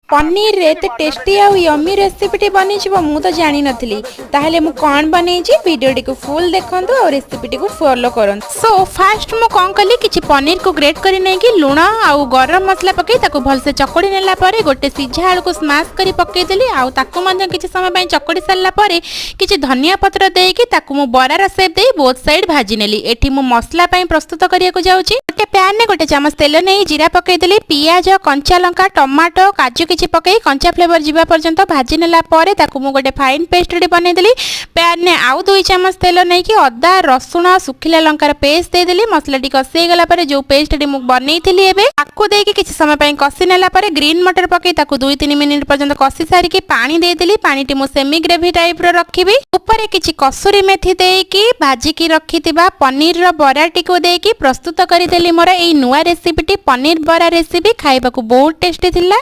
पनीर रे ते टेस्टी आउ यम्मी रेसिपीटी बनी मु तो जानी नथली ताहले मु कौन बनैछि वीडियोटी को फुल देखंतु और रेसिपीटी को फॉलो करंतु। सो फास्ट मु कौन कली किछि पनीर को ग्रेट करी नै कि लूण आउ गरम मसला पकई ताको भल से चकड़ी नेला परे गोटे सिझा आलू को स्मैश करी पकई देली आउ ताको माने किछि समय पई चकड़ी सारला परे किछि धनिया पत्र देई कि ताको मु बरार शेप देई बोथ साइड भाजी नेली। एठी मु मसला पई प्रस्तुत करिया को जाउछि। गोटे पैन ने गोटे चमच तेल नै जीरा पकई देली पियाज कंचा लंका टमाटो काजू किछि पकई कंचा फ्लेवर जीवा पर्यंत भाजी नेला परे ताको मु गोटे फाइन पेस्ट रे बनै देली। पैन ने आउ 2 चमच तेल नै कि अदा रसुण सुखिला लंकार पेस्ट दे देली। मसला टी कसी गला परे जो पेस्ट टी मु बनै थिली एबे ताको दे कि किछि समय पई कसी नेला परे ग्रीन मटर पकई ताको 2-3 मिनिट पर्यंत कसी सारी कि पानी दे देली। पानी टी मु सेमी ग्रेवी टाइप रो रखिबी। ऊपर किछि कसूरी मेथी दे कि भाजी की रखितिबा पनीर रो बरा टी को दे कि प्रस्तुत करि देली। मोर एई नुवा रेसिपी टी पनीर बरा रेसिपी खाइबा को बहुत टेस्टी थिला।